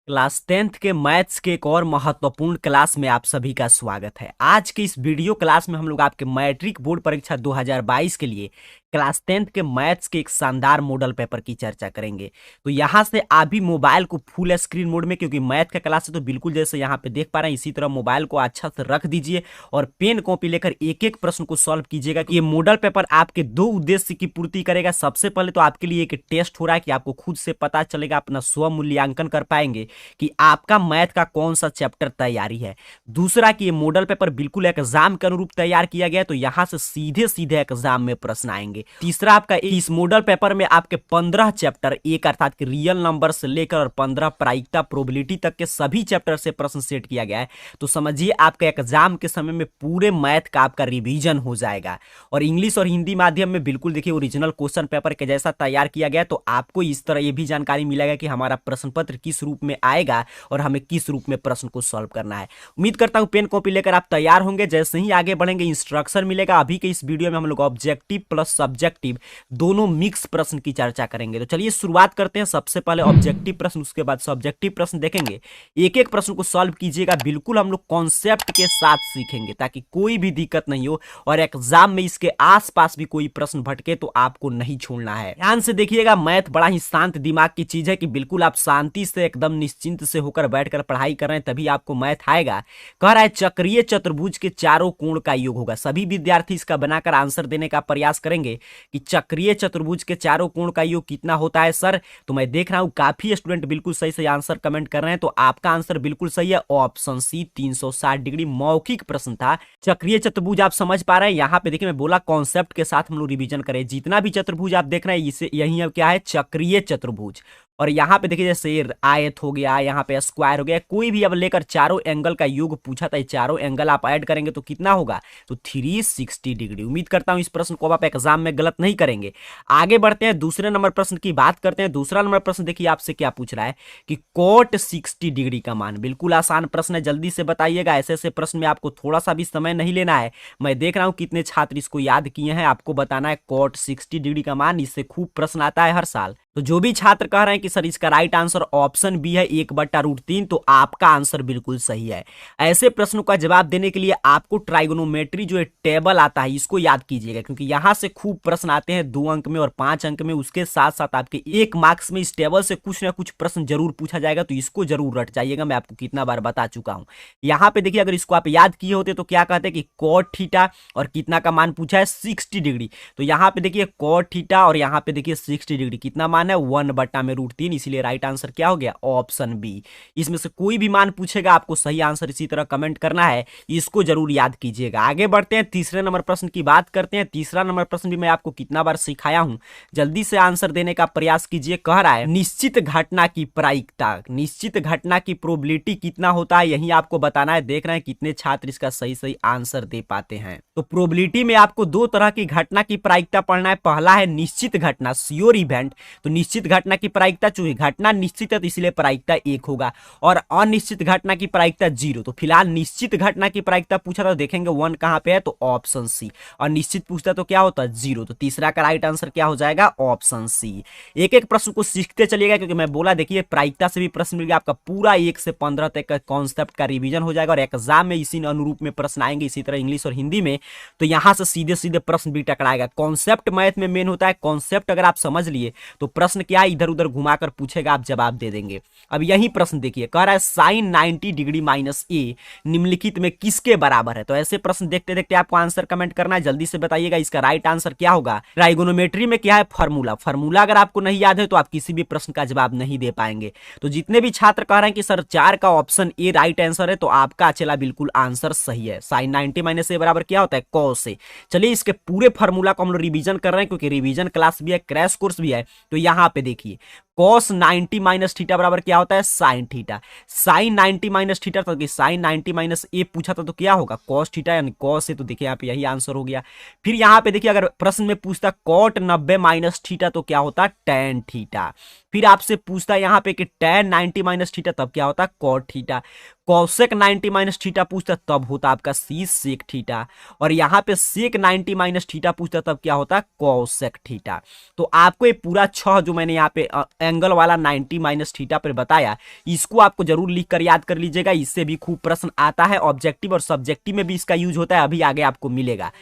Class 10th के maths के एक और महत्वपूर्ण क्लास में आप सभी का स्वागत है। आज के इस वीडियो क्लास में हम लोग आपके मैट्रिक बोर्ड परीक्षा 2022 के लिए क्लास 10th के मैथ्स के एक शानदार मॉडल पेपर की चर्चा करेंगे। तो यहाँ से आप भी मोबाइल को फुल स्क्रीन मोड में, क्योंकि मैथ का क्लास है तो बिल्कुल जैसे यहाँ पे देख पा रहे हैं इसी तरह मोबाइल को अच्छा से रख दीजिए और पेन कॉपी लेकर एक एक प्रश्न को सॉल्व कीजिएगा कि ये मॉडल पेपर आपके दो उद्देश्य की पूर्ति करेगा। सबसे पहले तो आपके लिए एक टेस्ट हो रहा है कि आपको खुद से पता चलेगा, अपना स्व मूल्यांकन कर पाएंगे कि आपका मैथ का कौन सा चैप्टर तैयारी है। दूसरा कि ये मॉडल पेपर बिल्कुल एग्जाम के अनुरूप तैयार किया गया है, तो यहाँ से सीधे सीधे एग्जाम में प्रश्न आएंगे। तीसरा आपका इस मॉडल पेपर में आपके 15 चैप्टर एक अर्थात कि रियल नंबर से लेकर और 15 प्रायिकता प्रोबेबिलिटी तक के सभी चैप्टर से प्रश्न सेट किया गया है। तो समझिए आपका एग्जाम के समय में पूरे मैथ का आपका रिवीजन हो जाएगा। और इंग्लिश और हिंदी माध्यम में बिल्कुल देखिए ओरिजिनल क्वेश्चन पेपर के जैसा तैयार किया गया है। तो आपको इस तरह ये भी जानकारी मिलेगा कि हमारा प्रश्न पत्र किस रूप में आएगा और हमें किस रूप में प्रश्न को सॉल्व करना है। उम्मीद करता हूं पेन कॉपी लेकर आप तैयार होंगे। जैसे ही आगे बढ़ेंगे इंस्ट्रक्शन मिलेगा। अभी के इस वीडियो में हम लोग ऑब्जेक्टिव प्लस सब्जेक्टिव दोनों मिक्स प्रश्न की चर्चा करेंगे। तो चलिए शुरुआत करते हैं। सबसे पहले ऑब्जेक्टिव प्रश्न, उसके बाद सब्जेक्टिव प्रश्न देखेंगे। एक एक प्रश्न को सॉल्व कीजिएगा। बिल्कुल हम लोग कॉन्सेप्ट के साथ सीखेंगे ताकि कोई भी दिक्कत नहीं हो और एग्जाम में इसके आसपास भी कोई प्रश्न भटके तो आपको नहीं छोड़ना है। ध्यान से देखिएगा, मैथ बड़ा ही शांत दिमाग की चीज है कि बिल्कुल आप शांति से एकदम निश्चिंत से होकर बैठकर पढ़ाई कर रहे हैं तभी आपको मैथ आएगा। कह रहा है चक्रीय चतुर्भुज के चारों कोण का योग होगा। सभी विद्यार्थी इसका बनाकर आंसर देने का प्रयास करेंगे कि चक्रीय चतुर्भुज के चारों कोण का योग कितना होता है सर। तो मैं देख रहा हूं काफी स्टूडेंट बिल्कुल सही से आंसर कमेंट कर रहे हैं। तो आपका आंसर बिल्कुल सही है, ऑप्शन सी 360 डिग्री मौखिक प्रश्न था। चक्रीय चतुर्भुज आप समझ पा रहे हैं। यहाँ पे देखिए मैं बोला कॉन्सेप्ट के साथ हम लोग रिवीजन करें। जितना भी चतुर्भुज आप देख रहे हैं इसे यही अब क्या है, चक्रीय चतुर्भुज। और यहाँ पे देखिए जैसे आयत हो गया, यहाँ पे स्क्वायर हो गया, कोई भी अब लेकर चारों एंगल का योग पूछा था। चारों एंगल आप ऐड करेंगे तो कितना होगा, तो 360 डिग्री। उम्मीद करता हूं इस प्रश्न को आप एग्जाम में गलत नहीं करेंगे। आगे बढ़ते हैं, दूसरे नंबर प्रश्न की बात करते हैं। दूसरा नंबर प्रश्न देखिए आपसे क्या पूछ रहा है कि कोट 60 डिग्री का मान। बिल्कुल आसान प्रश्न है, जल्दी से बताइएगा। ऐसे ऐसे प्रश्न में आपको थोड़ा सा भी समय नहीं लेना है। मैं देख रहा हूं कितने छात्र इसको याद किए हैं। आपको बताना है कोट 60 डिग्री का मान। इससे खूब प्रश्न आता है हर साल। तो जो भी छात्र कह रहे हैं कि सर इसका राइट आंसर ऑप्शन बी है 1/√3, तो आपका आंसर बिल्कुल सही है। ऐसे प्रश्नों का जवाब देने के लिए आपको ट्राइगोनोमेट्री जो टेबल आता है इसको याद कीजिएगा, क्योंकि यहां से खूब प्रश्न आते हैं 2 अंक में और 5 अंक में। उसके साथ साथ आपके 1 मार्क्स में इस टेबल से कुछ ना कुछ प्रश्न जरूर पूछा जाएगा। तो इसको जरूर रट जाइएगा, मैं आपको कितना बार बता चुका हूं। यहाँ पे देखिए अगर इसको आप याद किए होते तो क्या कहते हैं कि कॉट थीटा और कितना का मान पूछा है 60 डिग्री। तो यहाँ पे देखिए कॉट थीटा और यहाँ पे देखिए 60 डिग्री कितना मान है 1/√3, इसलिए राइट आंसर क्या हो गया, ऑप्शन बी। इसमें से कोई भी मान पूछेगा आपको सही आंसर इसी तरह कमेंट करना है, इसको जरूर याद कीजिएगा। आगे बढ़ते हैं, तीसरे नंबर प्रश्न की बात करते हैं। तीसरा नंबर प्रश्न भी मैं आपको कितना बार सिखाया हूं, जल्दी से आंसर देने का प्रयास कीजिए। कह रहा है निश्चित घटना की प्रायिकता, निश्चित घटना की प्रोबेबिलिटी कितना होता है, यही आपको बताना है। देख रहे हैं कितने छात्र इसका सही सही आंसर दे पाते हैं। तो प्रोबेबिलिटी में आपको 2 तरह की घटना की प्रायिकता पढ़ना है। पहला है निश्चित घटना, श्योर इवेंट। तो निश्चित घटना की प्रायिकता, चूंकि घटना निश्चित है तो इसलिए प्रायिकता 1 होगा, और अनिश्चित घटना की प्रायिकता 0। तो फिलहाल निश्चित घटना की प्रायिकता पूछा तो देखेंगे 1 कहां पे है, तो ऑप्शन सी। और निश्चित पूछता तो क्या होता है 0। तो तीसरा का राइट आंसर क्या हो जाएगा, ऑप्शन सी। एक एक प्रश्न को सीखते चलिएगा, क्योंकि मैं बोला देखिए प्रायिकता से भी प्रश्न मिल गया। आपका पूरा 1 से 15 तक का कॉन्सेप्ट का रिवीजन हो जाएगा और एग्जाम में इसी अनुरूप में प्रश्न आएंगे। इसी तरह इंग्लिश और हिंदी में तो यहां से सीधे सीधे प्रश्न भी टकराएगा। कॉन्सेप्ट मैथ में मेन होता है। कॉन्सेप्ट अगर आप समझ लिए तो प्रश्न क्या इधर उधर घुमाकर पूछेगा, आप जवाब दे देंगे। अब यही प्रश्न देखिए, कह रहा है साइन 90 डिग्री माइनस ए निम्नलिखित में किसके बराबर है। तो ऐसे प्रश्न देखते देखते आपको आंसर कमेंट करना है, जल्दी से बताइएगा इसका राइट आंसर क्या होगा। ट्राइगोनोमेट्री में क्या है, फार्मूला। फार्मूला अगर आपको नहीं याद है तो आप किसी भी प्रश्न का जवाब नहीं दे पाएंगे। तो जितने भी छात्र कह रहे हैं कि सर 4 का ऑप्शन ए राइट आंसर है, तो आपका चला बिल्कुल आंसर सही है। साइन 90 माइनस ए बराबर क्या होता है, कॉस ए। चलिए इसके पूरे फार्मूला को हम लोग रिवीजन कर रहे हैं, क्योंकि रिवीजन क्लास भी है, क्रैश कोर्स भी है। तो यहाँ पे देखिए cos 90 माइनस थीटा बराबर क्या होता है, sine theta. Sine 90 minus theta, तो साइन 90 माइनस ए पूछा था तो क्या होगा, कॉस थीटा यानी कॉस ए। तो देखिए यहाँ पे यही आंसर हो गया। फिर यहाँ पे देखिए अगर प्रश्न में पूछता कॉट 90 माइनस थीटा तो क्या होता, टैन थीटा। फिर आपसे पूछता है यहाँ पे कि tan 90 माइनस थीटा तब क्या होता है cot theta, cosec 90 minus theta पूछता तब होता आपका सी सेक थीटा, और यहाँ पे सेक 90 माइनस थीटा पूछता तब क्या होता है कॉसेक थीटा। तो आपको ये पूरा 6 जो मैंने यहाँ पे एंगल वाला 90 माइनस थीटा पर बताया, इसको आपको जरूर लिख कर याद कर लीजिएगा। इससे भी खूब प्रश्न आता है, ऑब्जेक्टिव और सब्जेक्टिव में भी इसका यूज होता है, अभी आगे आपको मिलेगा।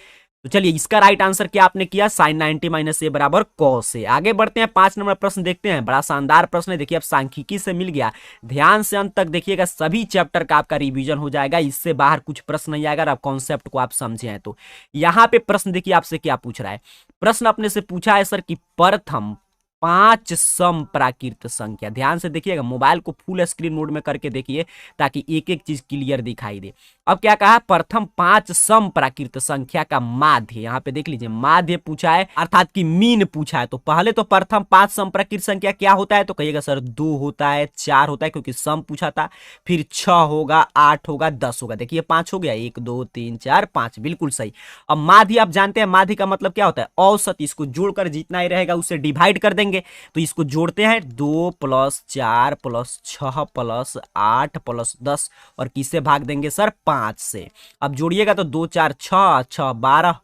तो चलिए इसका राइट आंसर क्या आपने किया, साइन 90 माइनस ए बराबर कॉस ए। आगे बढ़ते हैं, 5 नंबर प्रश्न देखते हैं। बड़ा शानदार प्रश्न है, देखिए अब सांख्यिकी से मिल गया, ध्यान से अंत तक देखिएगा, सभी चैप्टर का आपका रिवीजन हो जाएगा, इससे बाहर कुछ प्रश्न नहीं आएगा। अब कॉन्सेप्ट को आप समझे हैं तो यहाँ पे प्रश्न देखिए आपसे क्या पूछ रहा है। प्रश्न अपने से पूछा है सर कि प्रथम 5 समप्राकृत संख्या, ध्यान से देखिएगा, मोबाइल को फुल स्क्रीन मोड में करके देखिए ताकि एक एक चीज क्लियर दिखाई दे। अब क्या कहा, प्रथम 5 समप्राकृत संख्या का माध्य, यहाँ पे देख लीजिए माध्य पूछा है, अर्थात कि मीन पूछा है। तो पहले तो प्रथम 5 समप्राकृत संख्या क्या होता है, तो कहिएगा सर 2 होता है, 4 होता है क्योंकि सम पूछा था, फिर 6 होगा, 8 होगा, 10 होगा। देखिए 5 हो गया, 1 2 3 4 5, बिल्कुल सही। अब माध्य आप जानते हैं, माध्य का मतलब क्या होता है, औसत, इसको जोड़कर जितना ही रहेगा उसे डिवाइड कर देंगे। तो इसको जोड़ते हैं, 2 + 4 + 6 + 8 + 10, और किससे भाग देंगे सर 5 से। अब जोड़िएगा तो 2 4 6, 6 12,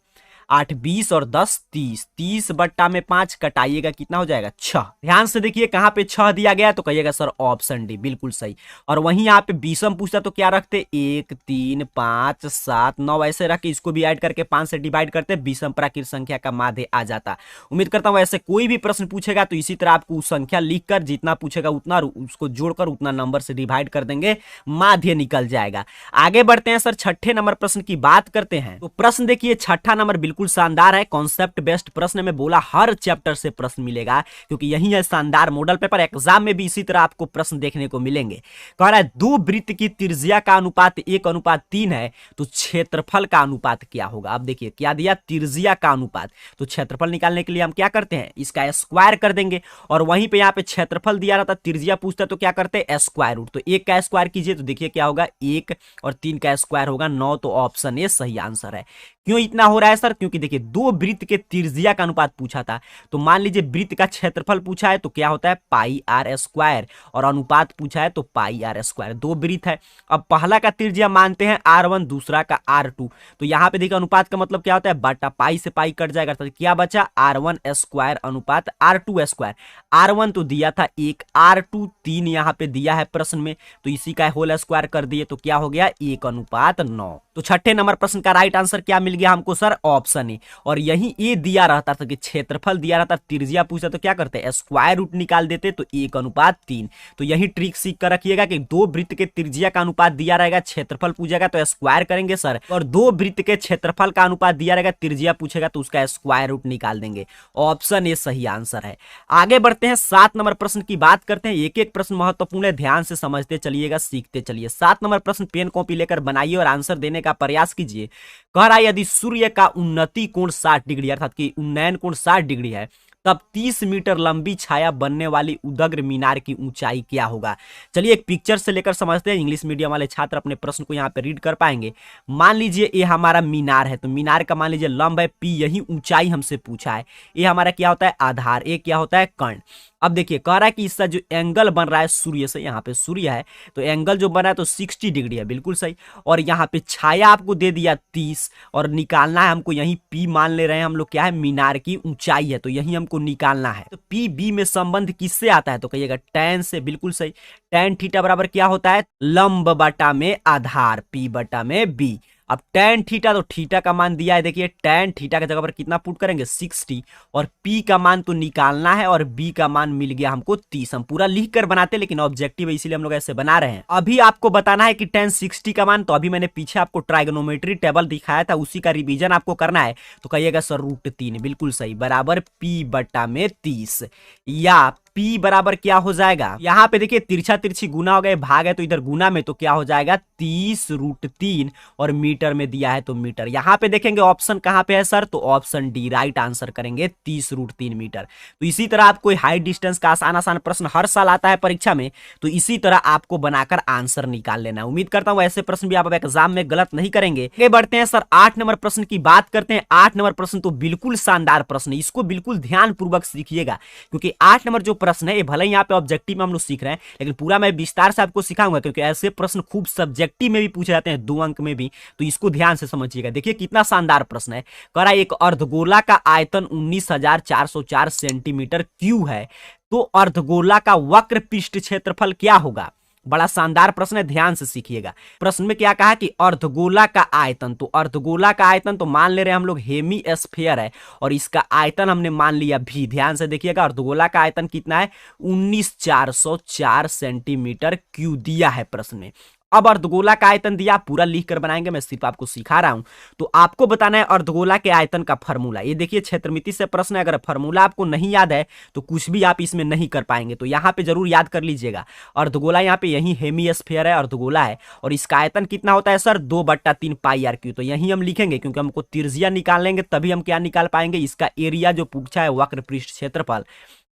8 20 और 10 30, 30 बट्टा में 5 कटाइएगा, कितना हो जाएगा 6। ध्यान से देखिए कहां पे 6 दिया गया, तो कहिएगा सर ऑप्शन डी, बिल्कुल सही। और वहीं यहाँ पे बीसम पूछता तो क्या रखते, 1 3 5 7 9, ऐसे रख के इसको भी ऐड करके 5 से डिवाइड करते, बीसम प्राकृत संख्या का माध्य आ जाता। उम्मीद करता हूं ऐसे कोई भी प्रश्न पूछेगा तो इसी तरह आपको संख्या लिखकर, जितना पूछेगा उतना उसको जोड़कर उतना नंबर से डिवाइड कर देंगे, माध्य निकल जाएगा। आगे बढ़ते हैं सर, छठे नंबर प्रश्न की बात करते हैं। तो प्रश्न देखिए छठा नंबर बिल्कुल शानदार है, कॉन्सेप्ट बेस्ड प्रश्न में बोला हर चैप्टर से प्रश्न मिलेगा, क्योंकि यही है शानदार मॉडल पेपर। एग्जाम में भी इसी तरह आपको प्रश्न देखने को मिलेंगे। कह रहा है दो वृत्त की त्रिज्या का अनुपात 1:3 है, तो क्षेत्रफल का अनुपात क्या होगा। अब देखिए क्या दिया, त्रिज्या का अनुपात, तो क्षेत्रफल निकालने के लिए हम क्या करते हैं, इसका स्क्वायर कर देंगे। और वहीं पे यहाँ पे क्षेत्रफल दिया रहता, त्रिज्या पूछता तो क्या करते हैं स्क्वायर रूट, तो 1 का स्क्वायर कीजिए तो देखिए क्या होगा 1, और 3 का स्क्वायर होगा 9, तो ऑप्शन ए सही आंसर है। क्यों इतना हो रहा है सर, क्योंकि देखिए दो वृत्त के त्रिज्या का अनुपात पूछा था, तो मान लीजिए वृत्त का क्षेत्रफल पूछा है तो क्या होता है पाई आर स्क्वायर, और अनुपात पूछा है तो पाई आर स्क्वायर। दो वृत्त है, अब पहला का त्रिज्या मानते हैं r1, दूसरा का r2, तो यहाँ पे देखिए अनुपात का मतलब क्या होता है बटा, पाई से पाई कट जाएगा, तो क्या बचा r1 स्क्वायर अनुपात r2 स्क्वायर। r1 तो दिया था 1, r2 3 यहाँ पे दिया है प्रश्न में, तो इसी का होल स्क्वायर कर दिए तो क्या हो गया 1:9। तो छठे नंबर प्रश्न का राइट आंसर क्या मिल गया हमको सर, ऑप्शन ए। और यही ए दिया रहता था कि क्षेत्रफल दिया रहता, त्रिज्या पूछा तो क्या करते हैं स्क्वायर रूट निकाल देते, तो 1:3। तो यही ट्रिक सीख कर रखिएगा कि दो वृत्त के त्रिज्या का अनुपात दिया रहेगा, क्षेत्रफल पूछेगा तो स्क्वायर करेंगे सर, और दो वृत्त के क्षेत्रफल का अनुपात दिया रहेगा, त्रिज्या पूछेगा तो उसका स्क्वायर रूट निकाल देंगे। ऑप्शन ए सही आंसर है। आगे बढ़ते हैं, 7 नंबर प्रश्न की बात करते हैं। एक एक प्रश्न महत्वपूर्ण है, ध्यान से समझते चलिएगा, सीखते चलिए। 7 नंबर प्रश्न पेन कॉपी लेकर बनाइए और आंसर देने का प्रयास कीजिए। कह रहा है यदि सूर्य का उन्नति कोण 60 डिग्री, अर्थात कि उन्नयन कोण 60 डिग्री है, तब 30 मीटर लंबी छाया बनने वाली उदग्र मीनार की ऊंचाई क्या होगा। चलिए एक पिक्चर से लेकर समझते हैं, इंग्लिश मीडियम वाले छात्र अपने प्रश्न को यहाँ पे रीड कर पाएंगे। मान लीजिए ये हमारा मीनार है, तो मीनार का मान लीजिए लंब है पी, यही ऊंचाई हमसे पूछा है। ये हमारा क्या होता है आधार, ये क्या होता है कर्ण। अब देखिए कह रहा है कि इसका जो एंगल बन रहा है सूर्य से, यहाँ पे सूर्य है तो एंगल जो बन रहा है तो 60 डिग्री है, बिल्कुल सही। और यहाँ पे छाया आपको दे दिया 30, और निकालना है हमको, यही पी मान ले रहे हैं हम लोग, क्या है मीनार की ऊंचाई है, तो यही हमको निकालना है। तो पी बी में संबंध किससे आता है, तो कहिएगा tan से, बिल्कुल सही। tan थीटा बराबर क्या होता है लंब बटा में आधार, पी बटा में बी। अब tan थीटा, तो थीटा का मान दिया है, देखिए tan थीटा की जगह पर कितना पुट करेंगे 60, और p का मान तो निकालना है, और b का मान मिल गया हमको 30। हम पूरा लिख कर बनाते लेकिन ऑब्जेक्टिव है इसीलिए हम लोग ऐसे बना रहे हैं। अभी आपको बताना है कि tan 60 का मान, तो अभी मैंने पीछे आपको ट्राइगोनोमेट्री टेबल दिखाया था, उसी का रिवीजन आपको करना है, तो कहिएगा सर √3, बिल्कुल सही, बराबर p बटा में 30, या p बराबर क्या हो जाएगा, यहाँ पे देखिए तिरछा तिरछी गुना हो गए, भाग है तो इधर गुना में, तो क्या हो जाएगा 30√3, और मीटर में दिया है तो मीटर। यहाँ पे देखेंगे ऑप्शन कहाँ पे है सर, तो ऑप्शन डी राइट आंसर करेंगे 30√3 मीटर। तो इसी तरह आपको हाई डिस्टेंस का आसान आसान प्रश्न हर साल आता है परीक्षा में, तो इसी तरह आपको बनाकर आंसर निकाल लेना। उम्मीद करता हूं ऐसे प्रश्न भी आप एग्जाम में गलत नहीं करेंगे। आगे बढ़ते हैं सर, 8 नंबर प्रश्न की बात करते हैं। 8 नंबर प्रश्न तो बिल्कुल शानदार प्रश्न है, इसको बिल्कुल ध्यान पूर्वक सीखिएगा, क्योंकि 8 नंबर जो प्रश्न है, ये भले ही यहाँ पे ऑब्जेक्टिव में हम लोग सीख रहे हैं, लेकिन पूरा मैं विस्तार से आपको सिखाऊंगा, क्योंकि ऐसे प्रश्न खूब सब्जेक्टिव में भी पूछे जाते हैं, 2 अंक में भी, तो इसको ध्यान से समझिएगा। देखिए कितना शानदार प्रश्न है। कह रहा है एक अर्धगोला का आयतन 19,404 सेंटीमीटर क्यूब है, तो अर्धगोला का वक्र पृष्ठ क्षेत्रफल क्या होगा। बड़ा शानदार प्रश्न है, ध्यान से सीखिएगा। प्रश्न में क्या कहा कि अर्धगोला का आयतन, तो अर्धगोला का आयतन तो मान ले रहे हैं हम लोग हेमी स्फीयर है, और इसका आयतन हमने मान लिया भी। ध्यान से देखिएगा, अर्धगोला का आयतन कितना है, 19,404 सेंटीमीटर क्यूब दिया है प्रश्न में। अब अर्धगोला का आयतन दिया, पूरा लिख कर बनाएंगे, मैं सिर्फ आपको सिखा रहा हूं। तो आपको बताना है अर्धगोला के आयतन का फार्मूला। ये देखिए क्षेत्रमिति से प्रश्न है, अगर फार्मूला आपको नहीं याद है तो कुछ भी आप इसमें नहीं कर पाएंगे, तो यहां पे जरूर याद कर लीजिएगा। अर्धगोला यहाँ पे यही हेमीस्फीयर है, अर्धगोला है, और इसका आयतन कितना होता है सर, 2/3 पाई आर क्यू। तो यही हम लिखेंगे, क्योंकि हमको त्रिज्या निकाल लेंगे तभी हम क्या निकाल पाएंगे, इसका एरिया जो पूछा है, वक्र पृष्ठ क्षेत्रफल।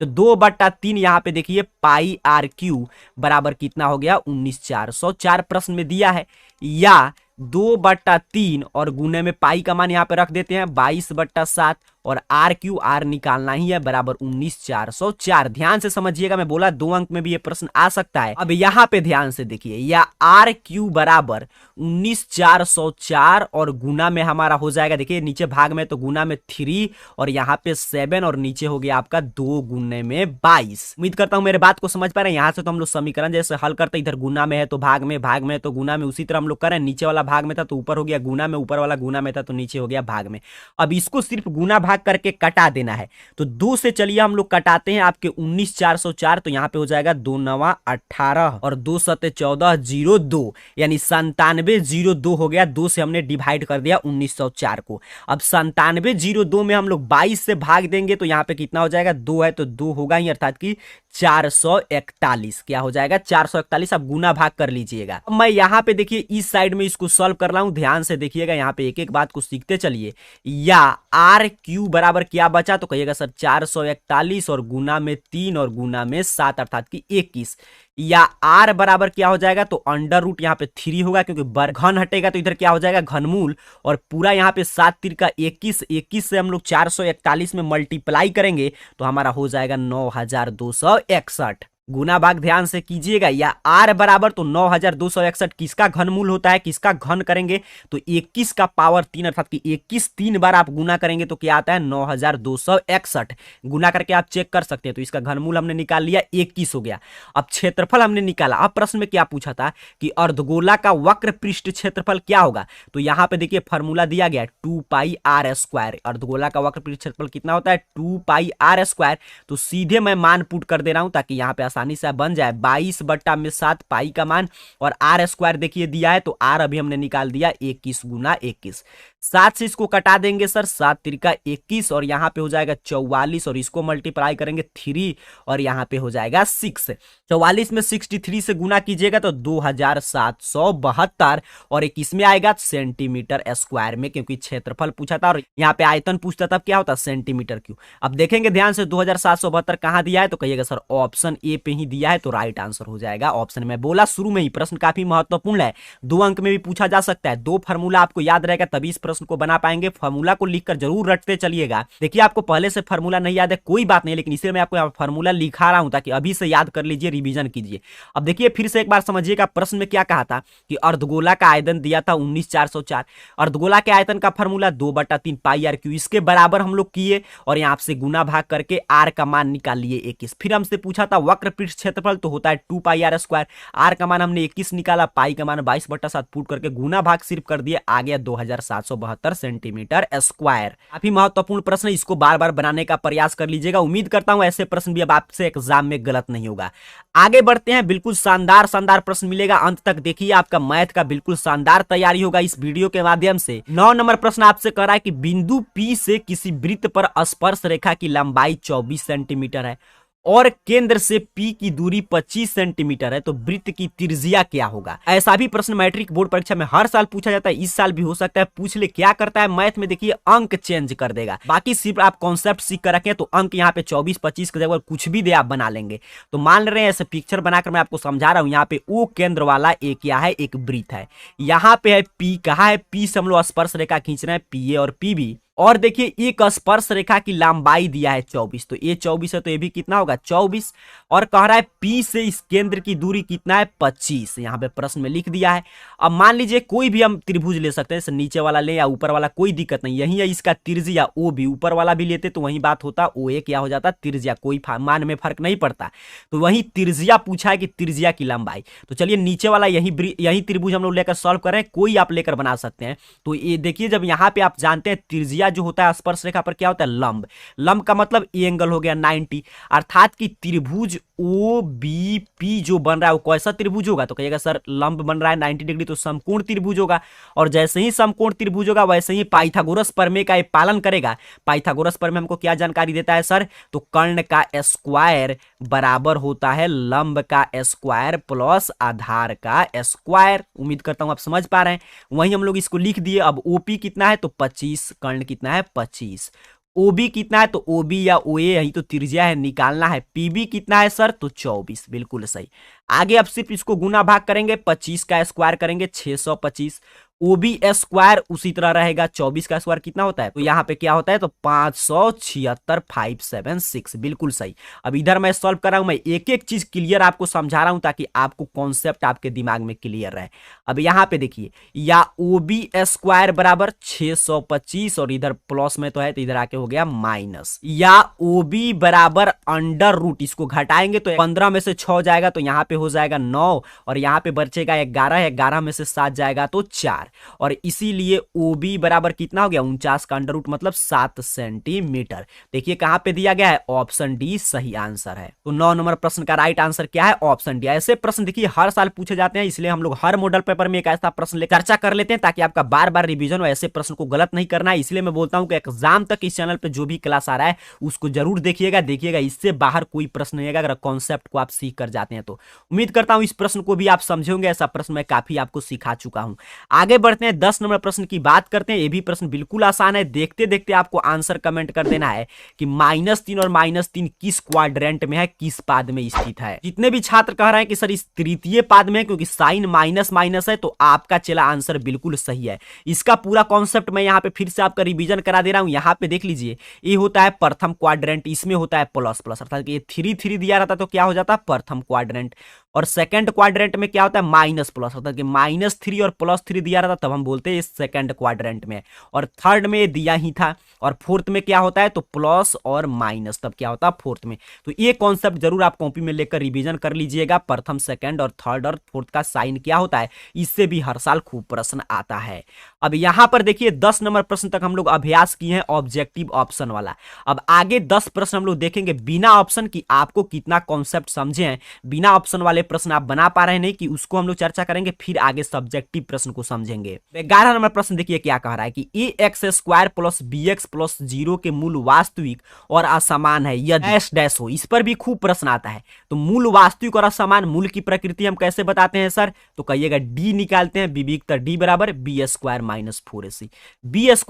तो 2/3 यहाँ पे देखिए पाई आर क्यू बराबर कितना हो गया, 19,404 प्रश्न में दिया है, या 2/3 और गुने में पाई का मान यहाँ पे रख देते हैं 22/7, और आर क्यू आर निकालना ही है, बराबर 19,404। ध्यान से समझिएगा, मैं बोला 2 अंक में भी ये प्रश्न आ सकता है। अब यहाँ पे ध्यान से देखिए, या आर क्यू बराबर 19,404 और गुना में हमारा हो जाएगा, देखिए नीचे भाग में तो गुना में 3 और यहाँ पे 7 और नीचे हो गया आपका 2 गुने में 22। उम्मीद करता हूँ मेरे बात को समझ पा रहे हैं। यहाँ से तो हम लोग समीकरण जैसे हल करते, इधर गुना में है तो भाग में, भाग में तो गुना में, उसी तरह हम लोग करें। नीचे वाला भाग में था तो ऊपर हो गया गुना में, ऊपर वाला गुना में था तो नीचे हो गया भाग में। अब इसको सिर्फ गुना भाग करके कटा देना है, तो 2 से चलिए हम लोग कटाते हैं आपके 19,404, तो यहाँ पे हो जाएगा 2 9 18 और 2 7 14 02, यानी 9702 हो गया। 2 से हमने डिवाइड कर दिया 1904 को। अब 9702 में हम लोग 22 से भाग देंगे तो यहाँ पे कितना हो जाएगा, 2 है तो 2 होगा ही, अर्थात कि 441। क्या हो जाएगा, 441। अब गुना भाग कर लीजिएगा। अब मैं यहाँ पे देखिए इस साइड में इसको सॉल्व कर रहा हूं, ध्यान से देखिएगा, यहाँ पे एक एक बात को सीखते चलिए। या आर क्यू बराबर क्या बचा, तो कहिएगा सर 441 और गुना में 3 और गुना में 7, अर्थात कि 21। या आर बराबर क्या हो जाएगा, तो अंडर रूट यहाँ पे 3 होगा, क्योंकि घन हटेगा तो इधर क्या हो जाएगा, घनमूल, और पूरा यहाँ पे 7 3 का 21, 21 से हम लोग 441 में मल्टीप्लाई करेंगे तो हमारा हो जाएगा 9,261। गुना भाग ध्यान से कीजिएगा। या आर बराबर तो 9,261 किसका घनमूल होता है, किसका घन करेंगे तो 21 का पावर 3, अर्थात कि 21 3 बार आप गुना करेंगे तो क्या आता है, 9,261। गुना करके आप चेक कर सकते हैं। तो इसका घनमूल हमने निकाल लिया, 21 हो गया। अब क्षेत्रफल हमने निकाला। अब प्रश्न में क्या पूछा था कि अर्धगोला का वक्र पृष्ठ क्षेत्रफल क्या होगा, तो यहाँ पे देखिए फॉर्मूला दिया गया 2 पाई आर स्क्वायर। अर्धगोला का वक्र पृष्ठ क्षेत्रफल कितना होता है, 2 पाई आर स्क्वायर। तो सीधे मैं मान पुट कर दे रहा हूं ताकि यहाँ पे आसानी से बन जाए। 22/7 पाई का मान, और आर स्क्वायर देखिए दिया है, तो आर अभी हमने निकाल दिया 21 गुना 21। 7 से इसको कटा देंगे सर, 7 3 का 21 और यहाँ पे हो जाएगा 44, और इसको मल्टीप्लाई करेंगे 3 और यहाँ पे हो जाएगा 6। 44 में 63 से गुना कीजिएगा तो 2,772, और एक इसमें आएगा सेंटीमीटर स्क्वायर में, क्योंकि क्षेत्रफल पूछा था और यहाँ पे आयतन पूछता तब क्या होता, सेंटीमीटर क्यूब। अब देखेंगे ध्यान से 2,772 कहां दिया है, तो कहिएगा सर ऑप्शन ए पे ही दिया है, तो राइट आंसर हो जाएगा ऑप्शन में। बोला शुरू में ही प्रश्न काफी महत्वपूर्ण है, 2 अंक में भी पूछा जा सकता है। 2 फार्मूला आपको याद रहेगा तभी इस प्रश्न को बना पाएंगे। फार्मूला को लिखकर जरूर रटते चलिएगा। देखिए आपको पहले से फार्मूला नहीं याद है कोई बात नहीं, लेकिन इसे मैं आपको फार्मूला लिखा रहा हूं ताकि अभी से याद कर लीजिए, रिवीजन कीजिए। अब देखिए फिर से एक बार समझिएगा, प्रश्न में क्या कहा था कि अर्धगोला का आयतन दिया था 19,404। अर्धगोला के आयतन का फार्मूला 2/3 पाई आर क्यू, इसके बराबर हम लोग किए और यहाँ से गुना भाग करके आर का मान निकाल लिए 21। फिर हमसे पूछा था वक्र पृष्ठ क्षेत्रफल, तो होता है 2 पाई आर स्क्वायर। आर का मान हमने 21 निकाला, पाई का मान 22/7 पुट करके गुना भाग सिर्फ कर दिए, आ गया 2,772 सेंटीमीटर स्क्वायर। काफी महत्वपूर्ण प्रश्न, इसको बार बार बनाने का प्रयास कर लीजिएगा। उम्मीद करता हूं ऐसे प्रश्न भी अब आपसे एग्जाम में गलत नहीं होगा। आगे बढ़ते हैं, बिल्कुल शानदार शानदार प्रश्न मिलेगा, अंत तक देखिए, आपका मैथ का बिल्कुल शानदार तैयारी होगा इस वीडियो के माध्यम से। 9 नंबर प्रश्न आपसे कह रहा है कि बिंदु P से किसी वृत्त पर स्पर्श रेखा की लंबाई 24 सेंटीमीटर है और केंद्र से P की दूरी 25 सेंटीमीटर है, तो वृत्त की त्रिज्या क्या होगा। ऐसा भी प्रश्न मैट्रिक बोर्ड परीक्षा में हर साल पूछा जाता है, इस साल भी हो सकता है पूछ ले। क्या करता है मैथ में, देखिए अंक चेंज कर देगा, बाकी सिर्फ आप कॉन्सेप्ट सीख कर रखें तो अंक यहाँ पे 24 25 की जगह कुछ भी दे आप बना लेंगे। तो मान रहे हैं ऐसे पिक्चर बनाकर मैं आपको समझा रहा हूं। यहाँ पे O केंद्र वाला एक क्या है, एक वृत्त है। यहाँ पे है P, कहा है P से हम लोग स्पर्श रेखा खींच रहे हैं, PA और PB। और देखिए एक स्पर्श रेखा की लंबाई दिया है 24, तो ये 24 है तो ये भी कितना होगा 24। और कह रहा है P से इस केंद्र की दूरी कितना है 25, यहाँ पे प्रश्न में लिख दिया है। अब मान लीजिए कोई भी हम त्रिभुज ले सकते हैं, जैसे नीचे वाला ले या ऊपर वाला, कोई दिक्कत नहीं। यही है इसका त्रिज्या ओ भी, ऊपर वाला भी लेते तो वही बात होता, ओ ए क्या हो जाता त्रिज्या, कोई मान में फर्क नहीं पड़ता। तो वही त्रिज्या पूछा है कि त्रिज्या की लंबाई। तो चलिए नीचे वाला यही त्रिभुज हम लोग लेकर सॉल्व कर रहे हैं, कोई आप लेकर बना सकते हैं। तो ये देखिए जब यहाँ पे आप जानते हैं त्रिज्या जो होता है स्पर्श रेखा पर क्या होता है लंब, लंब का मतलब ये एंगल हो गया 90, अर्थात कि त्रिभुज ओ बी पी जो बन रहा है वो कैसा त्रिभुज होगा, तो कहिएगा सर लंब बन रहा है 90 डिग्री तो समकोण त्रिभुज होगा। और जैसे ही समकोण त्रिभुज होगा वैसे ही पाइथागोरस प्रमेय का ये पालन करेगा। पाइथागोरस प्रमेय हमको क्या जानकारी देता है सर, तो कर्ण का स्क्वायर बराबर होता है लंब का स्क्वायर प्लस आधार का स्क्वायर। उम्मीद करता हूं आप समझ पा रहे हैं। वहीं हम लोग इसको लिख दिए। अब ओपी कितना है तो 25, कर्ण कितना है 25, ओबी कितना है तो ओबी या ओए यही तो त्रिज्या है, निकालना है। पीबी कितना है सर तो 24, बिल्कुल सही। आगे अब सिर्फ इसको गुना भाग करेंगे, 25 का स्क्वायर करेंगे 625, ओबी स्क्वायर उसी तरह रहेगा, 24 का स्क्वायर कितना होता है तो यहाँ पे क्या होता है तो 576 576, बिल्कुल सही। अब इधर मैं सॉल्व कर रहा हूं, मैं एक एक चीज क्लियर आपको समझा रहा हूं ताकि आपको कॉन्सेप्ट आपके दिमाग में क्लियर रहे। अब यहाँ पे देखिए या ओबी स्क्वायर बराबर 625 और इधर प्लस में तो है तो इधर आके हो गया माइनस, या ओबी बराबर अंडर रूट, इसको घटाएंगे तो 15 में से 6 जाएगा तो यहाँ पे हो जाएगा 9 और यहाँ पे बचेगा 11, 11 में से 7 जाएगा तो 4, और इसीलिए OB बराबर कितना हो गया 49 का अंडर रूट मतलब 7 सेंटीमीटर। देखिए कहां पे दिया गया है ऑप्शन डी सही आंसर है। तो 9 नंबर प्रश्न का राइट आंसर क्या है ऑप्शन डी। ऐसे प्रश्न देखिए हर साल पूछे जाते हैं, इसलिए हम लोग हर मॉडल पेपर में एक ऐसा प्रश्न लेकर चर्चा कर लेते हैं ताकि आपका बार बार रिवीजन हो, ऐसे प्रश्न को गलत नहीं करना है। इसलिए मैं बोलता हूं कि एग्जाम तक इस चैनल पे जो भी क्लास आ रहा है उसको जरूर देखिएगा, इससे बाहर कोई प्रश्न नहीं आएगा अगर कॉन्सेप्ट को आप सीख कर जाते हैं तो। उम्मीद करता हूं इस प्रश्न को भी आप समझेंगे, ऐसा प्रश्न मैं काफी आपको सिखा चुका हूं। आगे बढ़ते हैं 10 नंबर प्रश्न की बात करते हैं। ये भी प्रश्न बिल्कुल आसान है, देखते देखते आपको आंसर कमेंट कर देना है कि -3 और -3 किस क्वाड्रेंट में है, किस पाद में स्थित है। जितने भी छात्र कह रहे हैं कि सर इस तृतीय पाद में, क्योंकि साइन माइनस माइनस है तो आपका चला आंसर बिल्कुल सही है। इसका पूरा कॉन्सेप्ट मैं यहाँ पे फिर से आपका रिवीजन करा दे रहा हूं। यहाँ पे देख लीजिए ये होता है प्रथम क्वाड्रेंट, इसमें होता है प्लस प्लस, अर्थात ये 3 दिया रहता तो क्या हो जाता प्रथम क्वाड्रेंट, और सेकंड क्वाड्रेंट में क्या होता है माइनस प्लस, अर्थात कि -3 और +3 दिया रहता तब हम बोलते हैं सेकंड क्वाड्रेंट में, और थर्ड में दिया ही था, और फोर्थ में क्या होता है तो प्लस और माइनस, तब क्या होता है फोर्थ में। तो ये कॉन्सेप्ट जरूर आप कॉपी में लेकर रिवीजन कर लीजिएगा, प्रथम सेकंड और थर्ड और फोर्थ का साइन क्या होता है, इससे भी हर साल खूब प्रश्न आता है। अब यहां पर देखिए 10 नंबर प्रश्न तक हम लोग अभ्यास किए हैं ऑब्जेक्टिव ऑप्शन वाला। अब आगे 10 प्रश्न हम लोग देखेंगे बिना ऑप्शन की, आपको कितना कॉन्सेप्ट समझे हैं, बिना ऑप्शन वाले प्रश्न आप बना पा रहे हैं नहीं कि उसको हम लोग चर्चा करेंगे, फिर आगे सब्जेक्टिव प्रश्न को समझेंगे। 11 नंबर प्रश्न देखिए क्या कह रहा है कि ax² + bx + 0 के मूल वास्तविक और असमान है यदि डैश डैश हो। इस पर भी खूब प्रश्न आता है। तो मूल वास्तविक और असमान, मूल की प्रकृति हम कैसे बताते हैं सर, तो कहिएगा d निकालते हैं, विविकता d बराबर b² - 4ac। b² -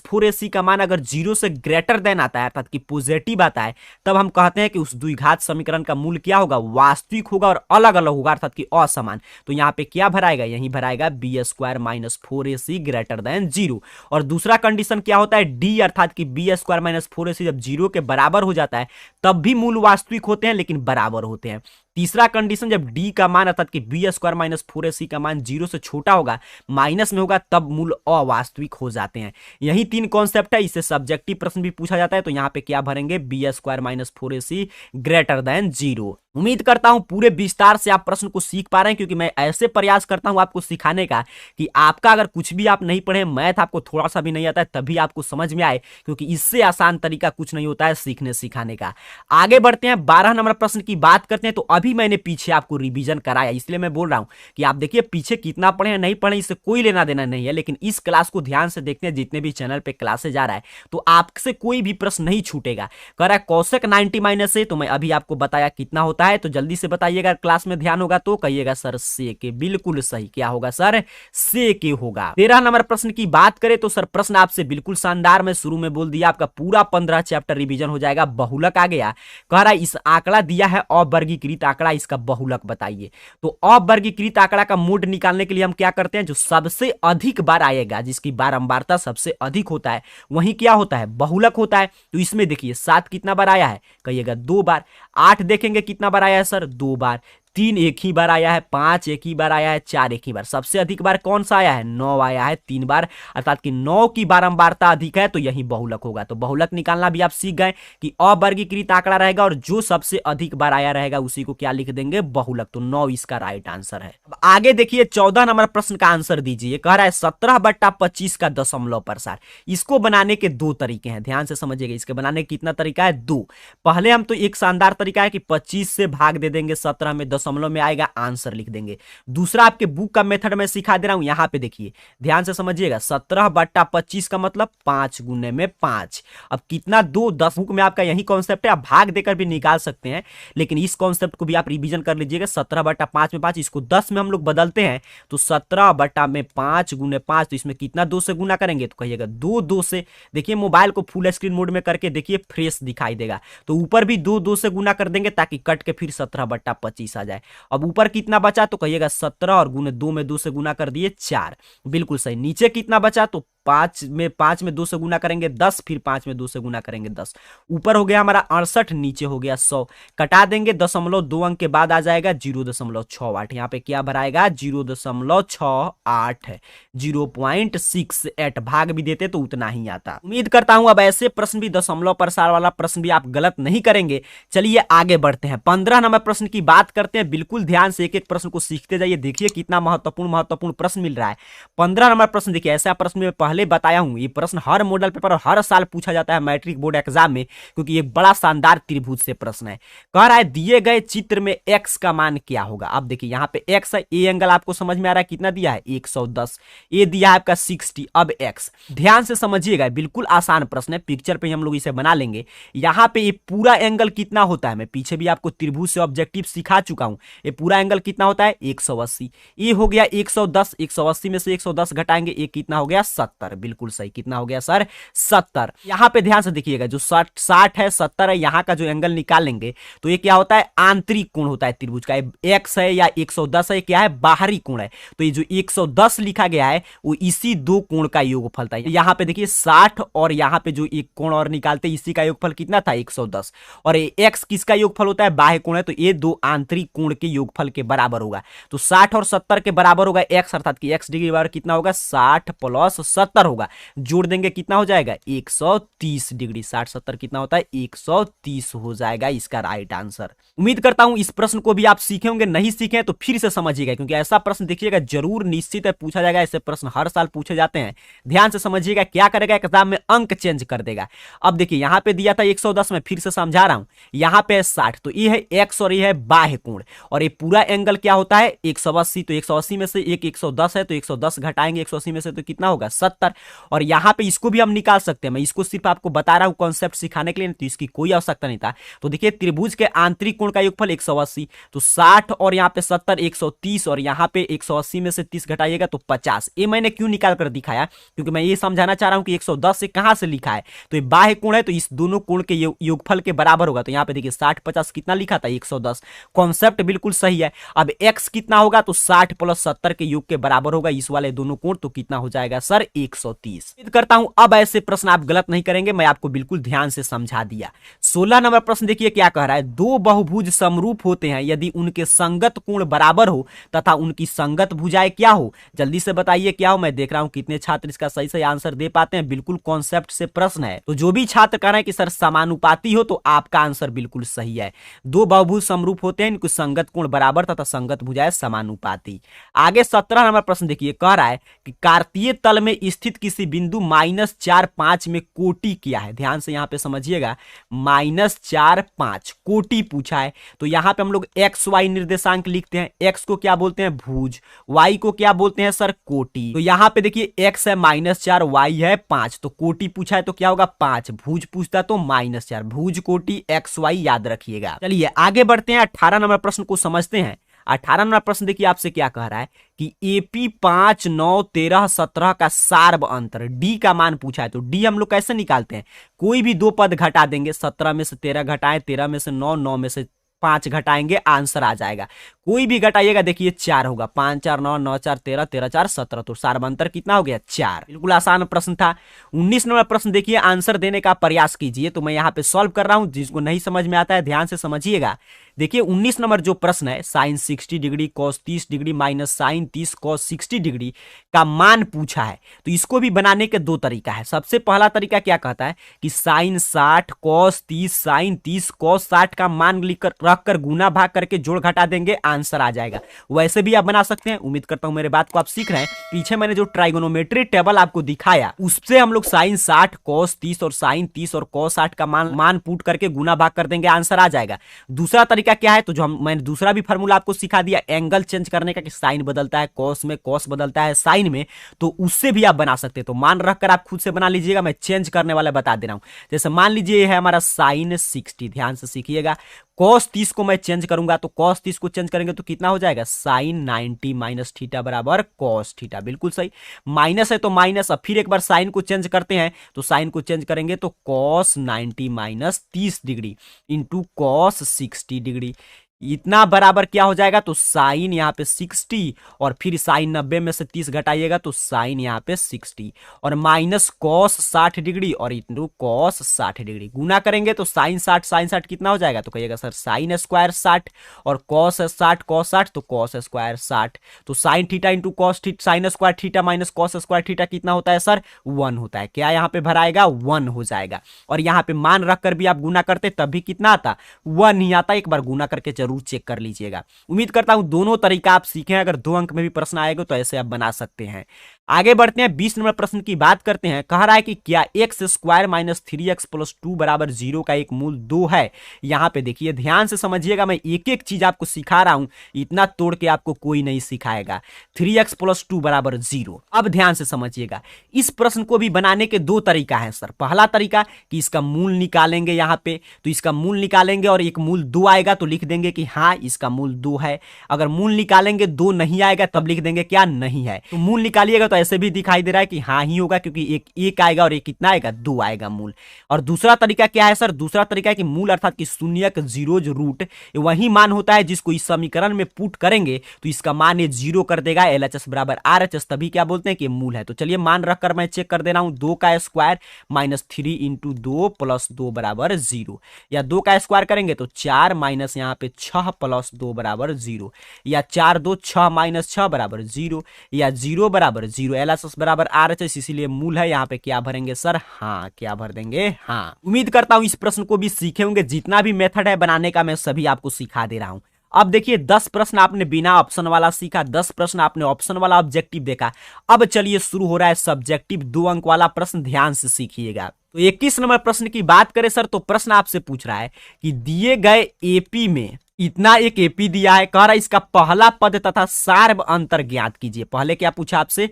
4ac का मान अगर 0 से ग्रेटर देन आता है, अर्थात कि पॉजिटिव आता है, तब हम कहते हैं कि उस द्विघात समीकरण का मूल क्या होगा वास्तविक होगा और अलग अलग होगा, अर्थात कि असमान। तो यहाँ पे क्या भराएगा, यही भराएगा b² - 4ac ग्रेटर देन 0। और दूसरा कंडीशन क्या होता है d, अर्थात कि b² - 4ac जब 0 के बराबर हो जाता है तब भी मूल वास्तविक होते हैं लेकिन बराबर होते हैं। तीसरा कंडीशन जब d का मान अर्थात कि b² - 4ac का मान 0 से छोटा होगा, माइनस में होगा, तब मूल अवास्तविक हो जाते हैं। यही 3 कॉन्सेप्ट है, इससे सब्जेक्टिव प्रश्न भी पूछा जाता है। तो यहाँ पे क्या भरेंगे b² - 4ac ग्रेटर देन 0। उम्मीद करता हूं पूरे विस्तार से आप प्रश्न को सीख पा रहे हैं, क्योंकि मैं ऐसे प्रयास करता हूं आपको सिखाने का कि आपका अगर कुछ भी आप नहीं पढ़े, मैथ आपको थोड़ा सा भी नहीं आता है तभी आपको समझ में आए, क्योंकि इससे आसान तरीका कुछ नहीं होता है सीखने सिखाने का। आगे बढ़ते हैं 12 नंबर प्रश्न की बात करते हैं। तो अभी मैंने पीछे आपको रिवीजन कराया, इसलिए मैं बोल रहा हूं कि आप देखिए पीछे कितना पढ़े हैं नहीं पढ़े इससे कोई लेना देना नहीं है, लेकिन इस क्लास को ध्यान से देखते हैं, जितने भी चैनल पे क्लासेज आ रहा है तो आपसे कोई भी प्रश्न नहीं छूटेगा। कह रहा है कौशिक 90 - से, तो मैं अभी आपको बताया कितना होता होता है? तो जल्दी से बताइएगा, क्लास में ध्यान होगा तो कहिएगा सर सेके। बिल्कुल सही, क्या होगा सर? सेके होगा। 13 नंबर प्रश्न की बात करें तो सर प्रश्न आपसे बिल्कुल शानदार, मैं शुरू में बोल दिया, आपका पूरा 15 चैप्टर रिवीजन हो जाएगा। बहुलक आ गया, कह रहा है इस आंकड़ा दिया है अवर्गीकृत आंकड़ा, इसका बहुलक बताइए। तो अवर्गीकृत आंकड़ा का मोड निकालने के लिए हम क्या करते हैं, जो सबसे अधिक बार आएगा, जिसकी बारंबारता सबसे अधिक होता है, वही क्या होता है? बहुलक होता है। तो इसमें देखिए 7 कितना बार आया है? कहिएगा 2 बार। 8 देखेंगे कितना बार आया है सर? 2 बार। 3 एक ही बार आया है, 5 एक ही बार आया है, 4 एक ही बार। सबसे अधिक बार कौन सा आया है? 9 आया है, 3 बार, अर्थात कि 9 की बारंबारता अधिक है, तो यही बहुलक होगा। तो बहुलक निकालना भी आप सीख गए कि अवर्गीकृत आंकड़ा रहेगा और जो सबसे अधिक बार आया रहेगा उसी को क्या लिख देंगे? बहुलक। तो 9 इसका राइट आंसर है। अब आगे देखिए 14 नंबर प्रश्न का आंसर दीजिए। कह रहा है 17/25 का दशमलव प्रसार। इसको बनाने के 2 तरीके हैं, ध्यान से समझिएगा। इसके बनाने के कितना तरीका है? 2। पहले हम तो एक शानदार तरीका है कि 25 से भाग दे देंगे, 17 में दशमलव में आएगा, आंसर लिख देंगे। दूसरा आपके बुक का मेथड में सिखा दे रहा हूं, यहां पे देखिए ध्यान से समझिएगा। 17/25 का मतलब 5 गुने में 5। अब कितना? 2। 10 बुक में आपका यही कॉन्सेप्ट है, आप भाग देकर भी निकाल सकते हैं, लेकिन इस कॉन्सेप्ट को भी आप रिवीजन कर लीजिएगा। 17/5 में 5, इसको 10 में हम लोग बदलते हैं तो 17/5 गुने 5, तो इसमें कितना 2 से गुना करेंगे? तो कहिएगा 2 से। देखिए मोबाइल को फुल स्क्रीन मोड में करके देखिए, फ्रेश दिखाई देगा। तो ऊपर भी 2 से गुना कर देंगे ताकि कट के फिर 17/25 आ जाए। अब ऊपर कितना बचा? तो कहिएगा 17 और गुने 2 में 2 से गुना कर दिए 4। बिल्कुल सही। नीचे कितना बचा? तो 5 में 2 से गुना करेंगे 10, फिर 5 में 2 से गुना करेंगे 10। ऊपर हो गया हमारा 68, नीचे हो गया 100। कटा देंगे, दशमलव 2 अंक के बाद आ जाएगा 0.68। यहाँ पे क्या भराएगा? 0.68 है, 0.68। भाग भी देते तो उतना ही आता। उम्मीद करता हूं अब ऐसे प्रश्न भी, दशमलव प्रसार वाला प्रश्न भी आप गलत नहीं करेंगे। चलिए आगे बढ़ते हैं। 15 नंबर प्रश्न की बात करते हैं। बिल्कुल ध्यान से एक एक प्रश्न को सीखते जाइए। देखिए कितना महत्वपूर्ण प्रश्न मिल रहा है। 15 नंबर प्रश्न देखिए, ऐसा प्रश्न में पहले बताया हूं, ये प्रश्न हर मॉडल पेपर और हर साल पूछा जाता है मैट्रिक बोर्ड एग्जाम में, क्योंकि ये बड़ा शानदार त्रिभुज से प्रश्न है। कह रहा है दिए गए चित्र में x का मान क्या होगा? अब देखिए यहाँ पे x है, ए एंगल आपको समझ में आ रहा है, कितना दिया है? 110। ए दिया है आपका 60। अब x ध्यान से समझिएगा, बिल्कुल आसान प्रश्न है, पिक्चर पे हम लोग इसे बना लेंगे। यहाँ पे ये पूरा एंगल कितना होता है? मैं पीछे भी आपको त्रिभुज से ऑब्जेक्टिव सिखा चुका हूं। ये पूरा एंगल कितना होता है? 180। ये हो गया 110, 180 में से 110 घटाएंगे, ये कितना हो गया? 70। बिल्कुल सही। कितना हो गया सर? 70। यहां पे ध्यान से देखिएगा, जो 60 है, 70 है, यहां का जो एंगल निकालेंगे तो ये क्या होता है? आंतरिक कोण होता है त्रिभुज का। x है या 110 है, क्या है? बाहरी कोण है। तो ये जो 110 लिखा गया है वो इसी 2 कोण का योगफल था। यहां पे देखिए 60 और यहां पे जो एक कोण और निकालते इसी का योगफल कितना था? 110। और ये x किसका योगफल होता है? बाह्य कोण है, तो ये 2 आंतरिक कोण के योगफल के बराबर होगा। तो 60 और 70 के बराबर होगा x, अर्थात कि x डिग्री बराबर कितना होगा? 60 प्लस 70 होगा। जोड़ देंगे कितना हो जाएगा? 130 डिग्री। 60 70 कितना होता है? 130 हो जाएगा इसका राइट आंसर। उम्मीद करता हूं इस प्रश्न को भी आप सीखे होंगे। नहीं सीखे तो फिर से समझिएगा, क्योंकि ऐसा प्रश्न देखिएगा जरूर निश्चित है पूछा जाएगा। ऐसे प्रश्न हर साल पूछे जाते हैं। ध्यान से समझिएगा, क्या करेगा एग्जाम में? अंक चेंज कर देगा। अब देखिए यहां पे दिया था 110, में फिर से समझा रहा हूं। यहां पे 60, तो ये है x और ये है बाह्य कोण, और ये पूरा एंगल क्या होता है? 180। तो 180 में से एक 110 है, तो 110 घटाएंगे 180 में से, तो कितना होगा? 70। और यहां पे इसको भी हम निकाल सकते हैं। मैं इसको सिर्फ आपको बता रहा हूं कॉन्सेप्ट सिखाने के लिए, तो इसकी कोई आवश्यकता नहीं था। तो देखिए त्रिभुज के आंतरिक कोण का योगफल 180, तो 60 और यहां पे 70 130, और यहां पे 180 में से 30 घटाइएगा तो 50। ये मैंने क्यों निकाल कर दिखाया? क्योंकि मैं ये समझाना चाह रहा हूं कि 110 से कहां से लिखा है, तो ये बाह्य कोण है, तो इस दोनों कोण के योगफल के बराबर होगा। तो यहां पे देखिए 60 50 कितना लिखा था? 110। कॉन्सेप्ट बिल्कुल सही है। अब x कितना होगा? तो 60 प्लस 70 के योग के बराबर होगा इस वाले दोनों कोण, तो कितना हो जाएगा सर? 130। उम्मीद करता हूं अब ऐसे प्रश्न आप गलत नहीं करेंगे, मैं आपको बिल्कुल ध्यान से समझा दिया। 16 नंबर प्रश्न देखिए क्या कह रहा है। 2 बहुभुज समरूप होते हैं यदि उनके संगत कोण बराबर हो तथा उनकी संगत भुजाएं क्या हो? जल्दी से बताइए क्या हो। मैं देख रहा हूं कितने छात्र इसका सही सही आंसर दे पाते हैं। बिल्कुल कॉन्सेप्ट से प्रश्न है, तो जो भी छात्र कह रहे हैं कि सर समानुपाती हो, तो आपका आंसर बिल्कुल सही है। 2 बहुभुज समरूप होते हैं, इनके संगत कोण बराबर तथा संगत भुजाएं समानुपाती। आगे 17 नंबर प्रश्न देखिए, कह रहा है कि कार्तीय तल में स्थित किसी बिंदु -4,5 में कोटि किया है। ध्यान से यहाँ पे समझिएगा, -4,5 कोटि पूछा है। तो यहाँ पे हम लोग एक्स वाई निर्देशांक लिखते हैं। एक्स को क्या बोलते हैं, भुज। वाई को क्या बोलते हैं सर, कोटि। तो यहाँ पे देखिए एक्स है -4, वाई है 5, तो कोटि पूछा है तो क्या होगा 5, भुज पूछता तो -4, भुज कोटि एक्स वाई याद रखिएगा। चलिए आगे बढ़ते हैं, 18 नंबर प्रश्न को समझते हैं। 18 नंबर प्रश्न देखिए आपसे क्या कह रहा है कि एपी 5, 9, 13, 17 का सार्व अंतर डी का मान पूछा है। तो डी हम लोग कैसे निकालते हैं, कोई भी दो पद घटा देंगे, 17 में से 13 घटाएं, 13 में से 9, 9 में से 5 घटाएंगे, आंसर आ जाएगा। कोई भी घटाइएगा देखिए 4 होगा, 5 4 9, 9 4 13, 13 4 17, तो सार्व अंतर कितना हो गया 4। बिल्कुल आसान प्रश्न था। 19 नंबर प्रश्न देखिए, आंसर देने का प्रयास कीजिए। तो मैं यहाँ पे सॉल्व कर रहा हूं, जिसको नहीं समझ में आता है ध्यान से समझिएगा। देखिए 19 नंबर जो प्रश्न है, sine 60 degree cos 30 degree minus sine 30 cos 60 degree का मान पूछा है। तो इसको भी बनाने के दो तरीका है। सबसे पहला तरीका क्या कहता है कि साइन 60 कॉस 30 साइन 30 कॉस 60 का मान लिखकर रखकर गुना भाग करके जोड़ घटा देंगे, आंसर आ जाएगा। वैसे भी आप बना सकते हैं। उम्मीद करता हूं मेरे बात को आप सीख रहे हैं। पीछे मैंने जो ट्राइगोनोमेट्री टेबल आपको दिखाया, उससे हम लोग साइन 60 कॉस 30 और साइन 30 और कॉस 60 का मान पुट करके गुना भाग कर देंगे, आंसर आ जाएगा। दूसरा तरीका क्या है, तो जो मैंने दूसरा भी फार्मूला आपको सिखा दिया, एंगल चेंज करने का, कि साइन बदलता है कॉस में, कॉस बदलता है साइन में, तो उससे भी आप बना सकते हैं। तो मान रखकर आप खुद से बना लीजिएगा, मैं चेंज करने वाला बता दे रहा हूं। जैसे मान लीजिए ये है हमारा साइन 60, ध्यान से सीखिएगा। कॉस 30 को मैं चेंज करूंगा, तो कॉस 30 को चेंज करेंगे तो कितना हो जाएगा, साइन 90 माइनस थीटा बराबर कॉस थीटा। बिल्कुल सही, माइनस है तो माइनस। अब फिर एक बार साइन को चेंज करते हैं, तो साइन को चेंज करेंगे तो cos 90 minus 30 degree into cos 60 degree, इतना बराबर क्या हो जाएगा, तो साइन यहाँ पे 60 और फिर साइन 90 में से 30 घटाइएगा तो साइन यहाँ पे 60 और माइनस कॉस 60 डिग्री और इंटू कॉस 60 डिग्री, गुना करेंगे तो साइन 60 कितना हो जाएगा, तो कहिएगा सर साइन स्क्वायर 60 और कॉस 60 तो कॉस स्क्वायर 60। तो sine theta into cos theta, sine square theta minus cos square theta कितना होता है सर, 1 होता है। क्या यहाँ पे भराएगा, 1 हो जाएगा। और यहाँ पे मान रखकर भी आप गुना करते तब भी कितना आता, 1 ही आता। एक बार गुना करके जरूर चेक कर लीजिएगा। उम्मीद करता हूं दोनों तरीका आप सीखें। अगर 2 अंक में भी प्रश्न आएगा तो ऐसे आप बना सकते हैं। आगे बढ़ते हैं, 20 नंबर प्रश्न की बात करते हैं। कह रहा है कि क्या x square minus 3x plus 2 बराबर 0 का एक मूल 2 है। यहां पे देखिए ध्यान से समझिएगा, मैं एक एक चीज आपको सिखा रहा हूं, इतना तोड़ के आपको कोई नहीं सिखाएगा। 3x प्लस 2 बराबर 0। अब ध्यान से समझिएगा, इस प्रश्न को भी बनाने के दो तरीका है सर। पहला तरीका कि इसका मूल निकालेंगे, यहां पे तो इसका मूल निकालेंगे और एक मूल 2 आएगा तो लिख देंगे कि हाँ इसका मूल 2 है। अगर मूल निकालेंगे 2 नहीं आएगा तब लिख देंगे क्या, नहीं है। तो मूल निकालिएगा तो ऐसे भी दिखाई दे रहा है कि हाँ ही होगा, क्योंकि एक आएगा और एक कितना आएगा, 2 आएगा मूल। और दूसरा तरीका क्या है सर, दूसरा तरीका है कि मूल अर्थात कि शून्यक जीरोज रूट वही मान होता है जिसको इस समीकरण में पुट करेंगे तो इसका मान ये 0 कर देगा, LHS बराबर RHS, तभी क्या बोलते हैं कि मूल है। तो चलिए मान रखकर मैं चेक कर दे रहा हूं, 2 का स्क्वायर माइनस 3 इंटू 2 प्लस 2 बराबर 0, या 2 का स्क्वायर करेंगे तो 4 माइनस यहाँ पे 6 प्लस 2 बराबर 0, या 4 2 6 माइनस 6 बराबर 0, या 0 बराबर 0, LHS बराबर RHS, इसीलिए मूल है। यहाँ पे क्या भरेंगे सर, हाँ, क्या भर देंगे, हाँ। उम्मीद करता हूं इस प्रश्न को भी सीखे होंगे। जितना भी मेथड है बनाने का मैं सभी आपको सिखा दे रहा हूं। अब देखिए 10 प्रश्न आपने बिना ऑप्शन वाला सीखा, 10 प्रश्न आपने ऑप्शन वाला ऑब्जेक्टिव देखा। अब चलिए शुरू हो रहा है सब्जेक्टिव 2 अंक वाला प्रश्न, ध्यान से सीखिएगा। तो 21 नंबर प्रश्न की बात करें सर, तो प्रश्न आपसे पूछ रहा है कि दिए गए एपी में इतना एक एपी दिया है, कह रहा है इसका पहला पद तथा सार्व अंतर ज्ञात कीजिए। पहले क्या पूछा आपसे,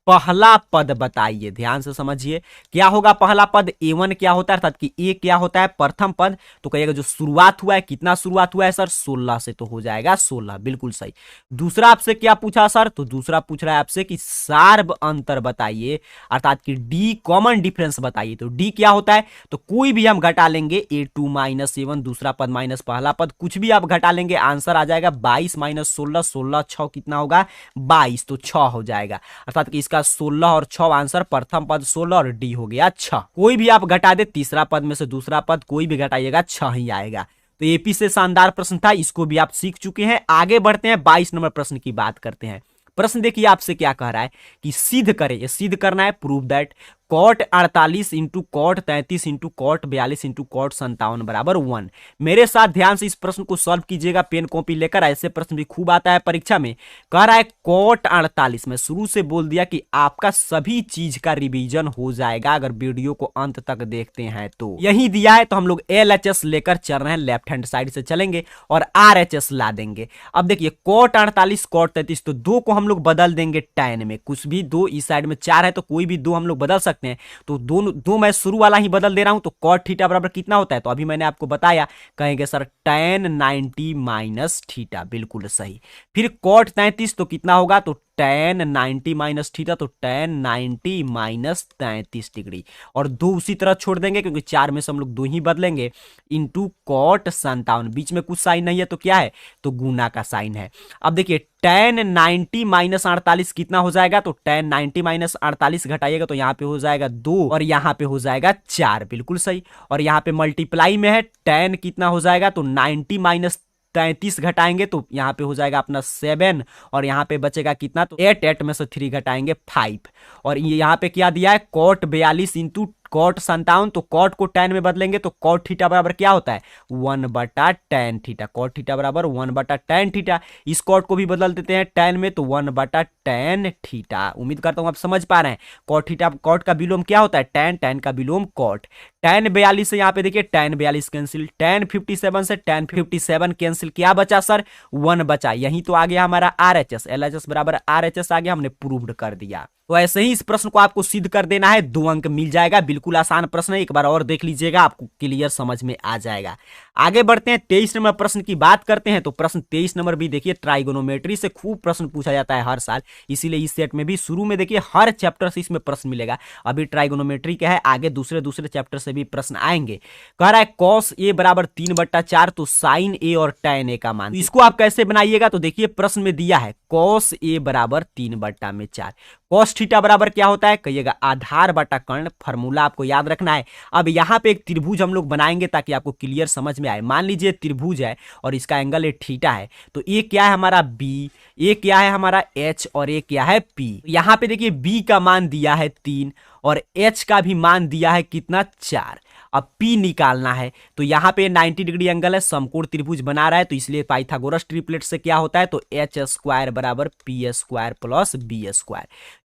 पहला पद बताइए। ध्यान से समझिए क्या होगा पहला पद, A1 क्या होता है, अर्थात कि A क्या होता है, प्रथम पद। तो कहिएगा जो शुरुआत हुआ है, कितना शुरुआत हुआ है सर, 16 से, तो हो जाएगा 16, बिल्कुल सही। दूसरा आपसे क्या पूछा सर, तो दूसरा पूछ रहा है आपसे कि सार्व अंतर बताइए, अर्थात कि D कॉमन डिफरेंस बताइए। तो D क्या होता है, तो कोई भी हम घटा लेंगे, A2 माइनस A1 दूसरा पद माइनस पहला पद, कुछ भी आप घटा लेंगे, आंसर आ जाएगा 22 माइनस 16, 16 6 कितना होगा 22, तो 6 हो जाएगा। अर्थात कि इसका 16 और 6 आंसर, प्रथम पद 16 और डी हो गया 6। कोई भी आप घटा दे, तीसरा पद में से दूसरा पद कोई भी घटाइएगा 6 ही आएगा। तो एपी से शानदार प्रश्न था, इसको भी आप सीख चुके हैं। आगे बढ़ते हैं, 22 नंबर प्रश्न की बात करते हैं। प्रश्न देखिए आपसे क्या कह रहा है कि सिद्ध करें, ये सिद्ध करना है, prove that cot 48 into cot 33 into cot 42 into cot 57 बराबर 1। मेरे साथ ध्यान से इस प्रश्न को सॉल्व कीजिएगा पेन कॉपी लेकर, ऐसे प्रश्न भी खूब आता है परीक्षा में। कह रहा है कॉट 48, मैं शुरू से बोल दिया कि आपका सभी चीज का रिवीजन हो जाएगा अगर वीडियो को अंत तक देखते हैं तो। यही दिया है तो हम लोग LHS लेकर चल रहे हैं, लेफ्ट हैंड साइड से चलेंगे और RHS ला देंगे। अब देखिए कॉट 48 कॉट 33, तो दो को हम लोग बदल देंगे tan में, कुछ भी दो, इस साइड में 4 है तो कोई भी दो हम लोग बदल सकते हैं, तो दोनों दो मैं शुरू वाला ही बदल दे रहा हूं। तो कॉट थीटा बराबर कितना होता है, तो अभी मैंने आपको बताया, कहेंगे सर tan 90 माइनस थीटा, बिल्कुल सही। फिर कॉट 33 तो कितना होगा, तो tan 90 माइनस थीटा, तो tan 90 माइनस 33 डिग्री, और दो उसी तरह छोड़ देंगे क्योंकि 4 में से हम लोग दो ही बदलेंगे, इंटू कॉट 57, बीच में कुछ साइन नहीं है तो क्या है, तो गुना का साइन है। अब देखिए tan 90 माइनस 48 कितना हो जाएगा, तो tan 90 माइनस 48 घटाइएगा तो यहाँ पे हो जाएगा 2 और यहाँ पे हो जाएगा 4, बिल्कुल सही। और यहाँ पे मल्टीप्लाई में है, tan कितना हो जाएगा, तो 90 माइनस 33 घटाएंगे तो यहाँ पे हो जाएगा अपना 7, और यहाँ पे बचेगा कितना, तो 8 में से 3 घटाएंगे 5, और ये यहाँ पे क्या दिया है, कॉट 42 इंटू कॉट 57, तो कॉट को tan में बदलेंगे तो कॉट थीटा बराबर क्या होता है, 1 tan थीटा, कॉट थीटा बराबर 1 tan थीटा। इस कॉट को भी बदल देते हैं tan में, तो 1 tan थीटा। उम्मीद करता हूं आप समझ पा रहे हैं। कॉट थीटा, कॉट का विलोम क्या होता है, tan का विलोम कॉट। tan 42 से यहाँ पे देखिए tan 42 कैंसिल, tan 57 से tan 57 कैंसिल, क्या बचा सर, 1 बचा। यही तो आ गया हमारा RHS, LHS बराबर RHS आ गया, हमने प्रूव्ड कर दिया। तो ऐसे ही इस प्रश्न को आपको सिद्ध कर देना है, 2 अंक मिल जाएगा। बिल्कुल आसान प्रश्न है, एक बार और देख लीजिएगा, आपको क्लियर समझ में आ जाएगा। आगे बढ़ते हैं, 23 नंबर प्रश्न की बात करते हैं। तो प्रश्न 23 नंबर भी देखिए ट्राइगोनोमेट्री से खूब प्रश्न पूछा जाता है हर साल, इसीलिए इस सेट में भी शुरू में देखिए हर चैप्टर से इसमें प्रश्न मिलेगा। अभी ट्राइगोनोमेट्री का है, आगे दूसरे चैप्टर से भी प्रश्न आएंगे। कह रहा है cos A बराबर 3/4, तो sin A और tan A का मान, तो इसको आप कैसे बनाइएगा, तो देखिए प्रश्न में दिया है cos A बराबर 3/4, cos थीटा बराबर क्या होता है, कहिएगा आधार बटा कर्ण, फार्मूला आपको याद रखना है। अब यहाँ पे एक त्रिभुज हम लोग बनाएंगे ताकि आपको क्लियर समझ में आए। मान लीजिए त्रिभुज है और इसका एंगल ए थीटा है, तो ये क्या है हमारा B, ये क्या है हमारा H, और ये क्या है P। यहाँ पे देखिए B का मान दिया है 3 और H का भी मान दिया है कितना, 4। अब P निकालना है, तो यहाँ पे 90 डिग्री एंगल है, समकोण त्रिभुज बना रहा है, तो इसलिए पाइथागोरस ट्रिपलेट से क्या होता है, तो h² बराबर p² प्लस b²।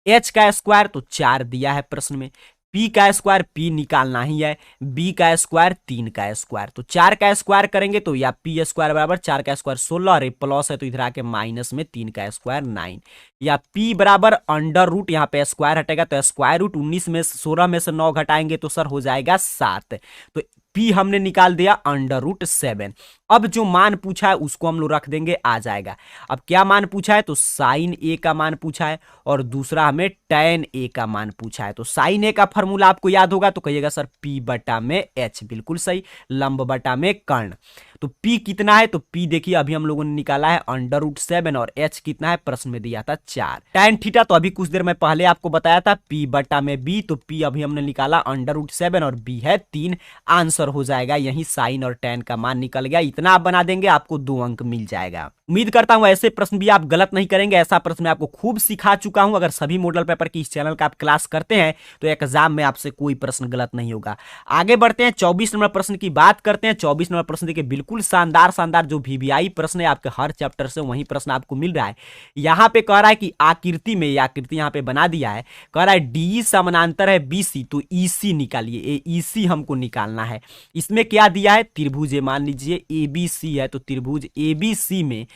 h का स्क्वायर तो 4 दिया है प्रश्न में, p का स्क्वायर p निकालना ही है, b का स्क्वायर 3 का स्क्वायर, तो 4 का स्क्वायर करेंगे तो या p² बराबर 4 का स्क्वायर 16, और प्लस है तो इधर आके माइनस में 3 का स्क्वायर 9, या p बराबर अंडर रूट, यहाँ पे स्क्वायर हटेगा तो स्क्वायर रूट 19 में 16 में से 9 घटाएंगे तो सर हो जाएगा 7, तो p हमने निकाल दिया अंडर रूट 7। अब जो मान पूछा है उसको हम लोग रख देंगे, आ जाएगा। अब क्या मान पूछा है, तो साइन A का मान पूछा है और दूसरा हमें tan A का मान पूछा है। तो साइन A का फॉर्मूला आपको याद होगा, तो कहिएगा सर P/H, बिल्कुल सही, लंब बटा में कर्ण। तो P कितना है, तो P देखिए अभी हम लोगों ने निकाला है अंडर रूट 7, और H कितना है, प्रश्न में दिया था 4। tan थीटा तो अभी कुछ देर में पहले आपको बताया था P/B, तो P अभी हमने निकाला अंडर रूट 7 और B है 3, आंसर हो जाएगा यही साइन और tan का मान निकल गया। इतना आप बना देंगे, आपको 2 अंक मिल जाएगा। उम्मीद करता हूं ऐसे प्रश्न भी आप गलत नहीं करेंगे, ऐसा प्रश्न मैं आपको खूब सिखा चुका हूं। अगर सभी मॉडल पेपर की इस चैनल का आप क्लास करते हैं तो एग्जाम में आपसे कोई प्रश्न गलत नहीं होगा। आगे बढ़ते हैं, 24 नंबर प्रश्न की बात करते हैं। 24 नंबर प्रश्न देखिए बिल्कुल शानदार जो VVI प्रश्न है आपके हर चैप्टर से, वही प्रश्न आपको मिल रहा है। यहाँ पे कह रहा है कि आकृति में, आकृति यहाँ पे बना दिया है, कह रहा है DE समानांतर है BC, तो EC निकालिए, EC हमको निकालना है। इसमें क्या दिया है, त्रिभुज मान लीजिए ABC है, तो त्रिभुज ABC में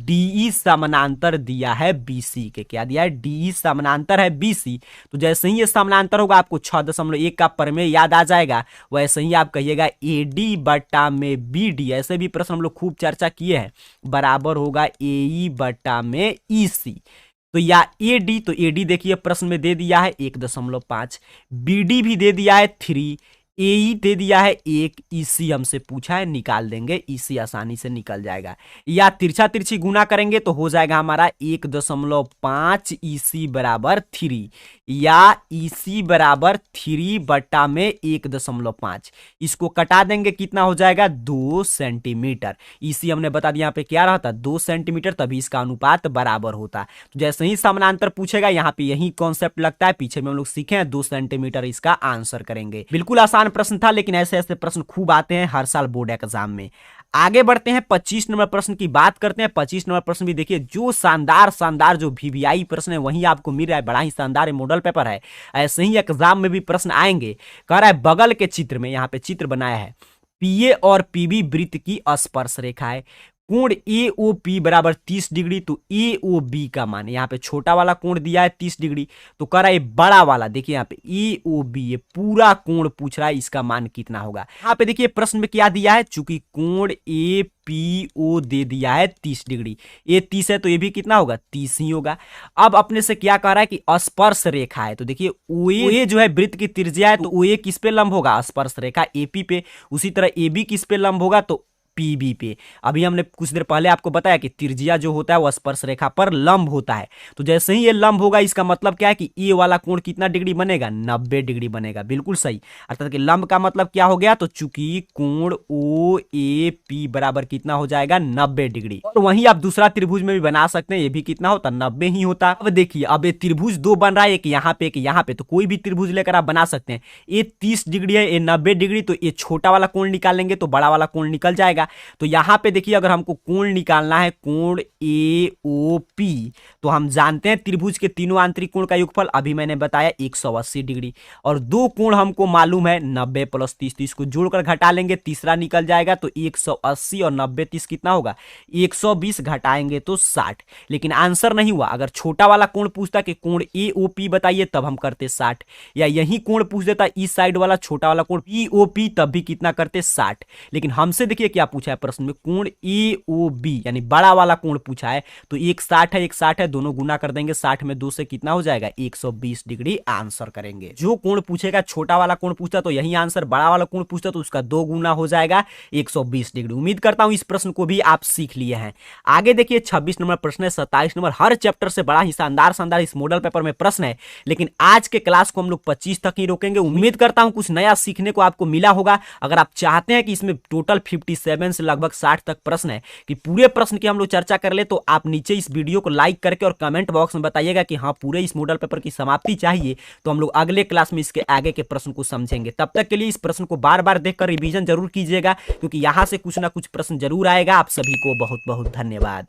DE समानांतर दिया है BC के, क्या दिया है, DE समानांतर है BC। तो जैसे ही ये समानांतर होगा आपको 6.1 का प्रमेय याद आ जाएगा, वैसे ही आप कहिएगा AD बटा में BD, ऐसे भी प्रश्न हम लोग खूब चर्चा किए हैं, बराबर होगा AE बटा में EC। तो या AD, तो AD देखिए प्रश्न में दे दिया है 1.5, BD भी दे दिया है 3, ए दे दिया है, एक ईसी हमसे पूछा है, निकाल देंगे, ईसी आसानी से निकल जाएगा। या तिरछा तिरछी गुना करेंगे तो हो जाएगा हमारा 1.5 ईसी बराबर 3, या ईसी बराबर 3 बट्टा में 1.5। इसको कटा देंगे, कितना हो जाएगा 2 सेंटीमीटर। ईसी हमने बता दिया यहाँ पे क्या रहता 2 सेंटीमीटर, तभी इसका अनुपात बराबर होता। तो जैसे ही समानांतर पूछेगा यहाँ पे यही कॉन्सेप्ट लगता है, पीछे में हम लोग सीखे हैं 2 सेंटीमीटर इसका आंसर करेंगे। बिल्कुल आसान प्रश्न था, लेकिन ऐसे ऐसे प्रश्न खूब आते हैं हर साल बोर्ड एग्जाम में। आगे बढ़ते हैं, 25 नंबर प्रश्न की बात करते हैं। 25 नंबर प्रश्न भी देखिए, जो शानदार जो वीवीआई प्रश्न है वही आपको मिल रहा है, बड़ा ही शानदार मॉडल पेपर है। ऐसे ही एग्जाम में भी प्रश्न आएंगे। कह रहा है बगल के चित्र में, यहाँ पे चित्र बनाया है, पीए और पीबी वृत्त की स्पर्श रेखा है, कोण एओपी बराबर 30 डिग्री। तो एओबी का मान, यहाँ पे छोटा वाला कोण दिया है 30 डिग्री, तो कह रहा है बड़ा वाला, देखिए यहाँ पे एओबी, ये पूरा कोण पूछ रहा है, इसका मान कितना होगा। यहाँ पे देखिए प्रश्न में क्या दिया है, चूंकि कोण एपीओ दे दिया है 30 डिग्री, ये 30 है तो ये भी कितना होगा 30 ही होगा। अब अपने से क्या कह रहा है कि स्पर्श रेखा है, तो देखिए ओए जो है वृत्त की त्रिज्या है, तो ओए किस पे लंब होगा, स्पर्श रेखा एपी पे। उसी तरह एबी किस पे लंब होगा, तो पीबी पे। अभी हमने कुछ देर पहले आपको बताया कि त्रिज्या जो होता है वो स्पर्श रेखा पर लंब होता है, तो जैसे ही ये लंब होगा इसका मतलब क्या है कि ए वाला कोण कितना डिग्री बनेगा, 90 डिग्री बनेगा। बिल्कुल सही, अर्थात कि लंब का मतलब क्या हो गया, तो चूंकि कोण ओ ए पी बराबर कितना हो जाएगा 90 डिग्री। और वहीं आप दूसरा त्रिभुज में भी बना सकते हैं, ये भी कितना होता 90 ही होता। अब देखिए, अब ये त्रिभुज दो बन रहा है, एक यहाँ पे एक यहाँ पे, तो कोई भी त्रिभुज लेकर आप बना सकते हैं। ये 30 डिग्री है, ये 90 डिग्री, तो ये छोटा वाला कोण निकाल लेंगे तो बड़ा वाला कोण निकल जाएगा। तो यहां पे देखिए, अगर हमको कोण निकालना है, कोण एओपी, तो हम जानते हैं त्रिभुज के तीनों आंतरिक कोण का योगफल, अभी मैंने बताया 180 डिग्री, और दो कोण हमको मालूम है 90 प्लस 30, तो इसको जोड़कर घटा लेंगे, तीसरा निकल जाएगा। तो 180 और 90 30 कितना होगा 120, घटाएंगे तो 60। लेकिन आंसर नहीं हुआ। अगर छोटा वाला कोण पूछता कि कोण एओपी बताइए, तब हम करते 60, या यही कोण पूछ देता इस साइड वाला छोटा वाला कोण पीओपी, तब भी कितना करते 60। लेकिन हमसे देखिए क्या पूछा है प्रश्न में, कोण एओबी यानी बड़ा वाला कोण पूछा है, तो एक 60 है एक 60 है, दोनों गुना कर देंगे, 60 में 2 से कितना हो जाएगा 120 डिग्री आंसर करेंगे। जो कोण पूछेगा, छोटा वाला कोण पूछता तो यही आंसर, बड़ा वाला कोण पूछता तो उसका 2 गुना हो जाएगा 120 डिग्री। उम्मीद करता हूं इस प्रश्न को भी आप सीख लिए हैं। आगे देखिए 26 नंबर प्रश्न है, 27 नंबर, हर चैप्टर से बड़ा ही शानदार इस मॉडल पेपर में प्रश्न है, लेकिन आज के क्लास को हम लोग 25 तक ही रोकेंगे। उम्मीद करता हूं कुछ नया सीखने को आपको मिला होगा। अगर आप चाहते हैं कि इसमें टोटल 57 से लगभग 60 तक प्रश्न है, कि पूरे प्रश्न की हम लोग चर्चा कर ले, तो आप नीचे इस वीडियो को लाइक करके और कमेंट बॉक्स में बताइएगा कि हाँ पूरे इस मॉडल पेपर की समाप्ति चाहिए, तो हम लोग अगले क्लास में इसके आगे के प्रश्न को समझेंगे। तब तक के लिए इस प्रश्न को बार बार देखकर रिवीजन जरूर कीजिएगा, क्योंकि यहां से कुछ ना कुछ प्रश्न जरूर आएगा। आप सभी को बहुत बहुत धन्यवाद।